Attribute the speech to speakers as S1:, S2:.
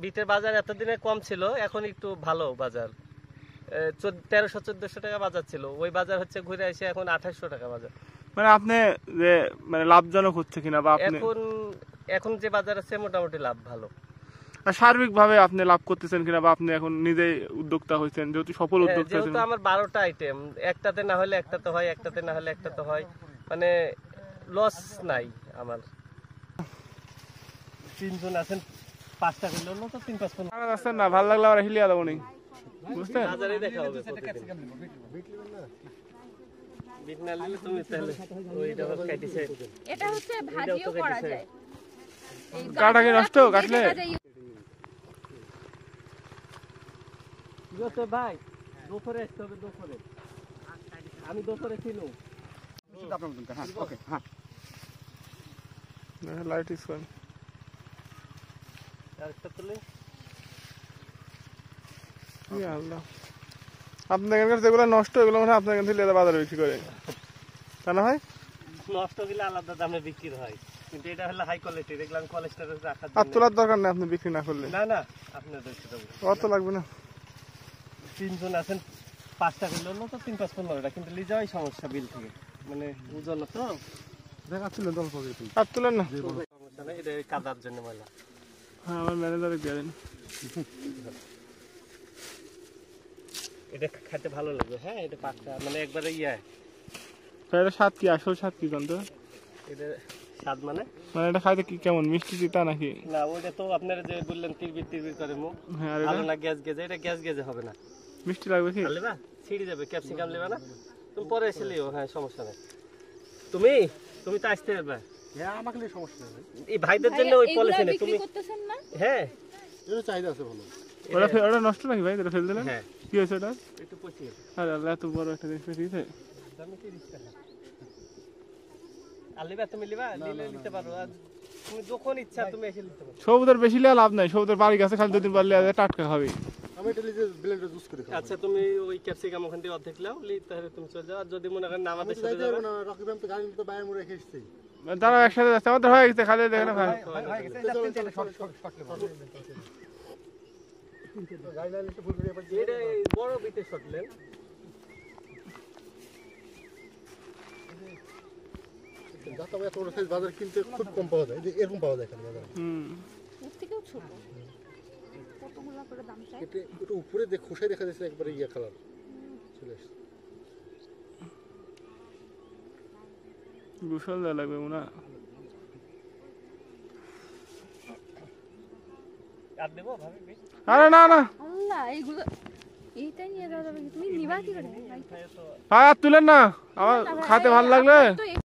S1: বিটের বাজার এতদিনে কম ছিল, এখন একটু ভালো বাজার। 1300-1400 টাকা বাজার ছিল, ওই বাজার হচ্ছে ঘুরে এসে এখন 2800 টাকা বাজার।
S2: মানে আপনি যে মানে লাভজনক হচ্ছে কিনা বা আপনি
S1: এখন যে বাজার আছে মোটামুটি লাভ ভালো।
S2: আর সার্বিকভাবে আপনি লাভ করতেছেন কিনা বা আপনি এখন নিজেই উদ্যোক্তা হয়েছেন, যেহেতু সফল উদ্যোক্তা হয়েছেন।
S1: যেহেতু আমার 12টা আইটেম, একটাতে না হলে একটাতে হয়, একটাতে না হলে একটাতে হয়, মানে লস নাই আমার। 3 জন আছেন, 5টা করলেও না তো 3-5 জন
S2: আছেন না, ভালো লাগলে আমরা হিলিয়া দেবো নি, বুঝছেন?
S1: বাজারে দেখা হবে। বিট না নিলে তুমি তাহলে ওইটা কাটিছে,
S3: এটা হচ্ছে ভাজিও করা যায়। এই
S2: কাটা কি নষ্ট কাটলে
S1: তো ভাই দুপুরে আসতে হবে, দুপুরে আমি দুপুরে ছিলাম।
S4: ওকে হ্যাঁ
S2: লাইট ইস অন।
S1: আরেকটা তুলে
S2: ইয়া আল্লাহ, আপনাদের কাছে যেগুলো নষ্ট এগুলো মানে আপনার কাছে লেদা বাজারে বিক্রি করে, তা না হয়?
S1: নষ্ট গেলে আলাদা দামে বিক্রি হয়, কিন্তু এটা হলো হাই কোয়ালিটি, দেখলাম কোলেস্টেরল রাখা।
S2: আর তোলার দরকার নেই আপনি বিক্রি না করলে।
S1: না না, আপনাদের
S2: অত লাগবে না।
S1: 3 জন আছেন, 5টা করলেও না তো 3-5-15টা, কিন্তু লিয়ে যাওয়াই সমস্যা বিল থেকে, মানে ওজন তো
S4: দেখাচ্ছিলেন তো অল্প কিছু
S2: আর তুলেন না,
S1: সমস্যা নেই, এটা কাদার জন্য ময়লা।
S2: হ্যাঁ আমার ম্যানেজারে দেন,
S1: এটা খেতে ভালো লাগবে। হ্যাঁ এটা পাকা, মানে একবারে
S2: এটা স্বাদ কি, আসল স্বাদ কি জানতো?
S1: এটা স্বাদ মানে
S2: এটা খাইতে কি কেমন, মিষ্টি তিতা নাকি?
S1: না, ওইটা তো আপনারা যে বললেন তিরবির তিরবির করে মুখ,
S2: হ্যাঁ
S1: ভালো না গ্যাস গেজে, এটা গ্যাস গেজে হবে না।
S2: মিষ্টি লাগবে কি?
S1: লেবা ছিড়ে যাবে, ক্যাপসিকাম লেবা না, তুমি পরে এসে লিও। হ্যাঁ সমস্যা নেই, তুমি তো আসতে পারবে।
S4: হ্যাঁ আমাকে নিয়ে সমস্যা নেই,
S1: এই ভাইদের জন্য ওই পলিসি নেই তুমি
S3: করতেছেন না?
S1: হ্যাঁ
S4: এর চাহিদা আছে ভালো।
S2: ওটা নষ্ট নাকি ভাই, এটা ফেল দিলেন?
S1: হ্যাঁ
S2: কি হয়েছে ওটা?
S1: একটু পচি গেছে।
S2: আরে আল্লাহ, এত বড় একটা জিনিস পেয়েছে।
S1: দামি 30 টাকা। আর লেবা তুমি লেবা নিলে নিতে পারো, আর তুমি যখন ইচ্ছা তুমি এসে নিতে পারো।
S2: সবুদের বেশি লিয়া লাভ নাই, সবুদের বাড়ি গাছে খালি 2-3 বার লিয়া টাটকা খাবে।
S4: আমি এটা নিজে ব্লেন্ডারে জুস করে খাই।
S1: আচ্ছা তুমি ওই ক্যাপসিকাম ওখান থেকে অর্ধেক লাও, তাহলে তুমি চলে যাও। আর যদি মনে করেন আমাদের সাথে
S4: যাইতে
S1: যাবে
S4: হবে না, রকি ব্যায়াম তো গাড়ি তো বাইরে মুড়ে রেখে এসেছি।
S2: তারা একসাথে যাচ্ছে, আমাদের হয়ে গেছে, খালি দেখে না ভাই।
S4: গাড়ি লাইলে তো ফুল করে পাচ্ছি।
S1: এটা বড় বিটে শটলেন,
S4: যাতে এত বড় সাইজ বাজার কিনতে খুব কম পাওয়া যায়, যে এরকম পাওয়া যায় খালি বাজারে।
S3: ওর থেকেও ছোট। কতগুলো করে দাম চাই?
S4: এটা একটু উপরে খোসাই দেখা যাচ্ছে একবারে কালার চলে আসছে।
S2: গোসল দেওয়া লাগবে মনে হয়।
S1: আর দেবো ভাবি?
S2: আরে না না
S3: আল্লাহ, এইগুলো এইটাই নিয়ে যাওয়া যাবে কি? তুমি নিবা কি করে?
S2: ভাই আর তুলেন না, আমার খাতে ভালো লাগলে।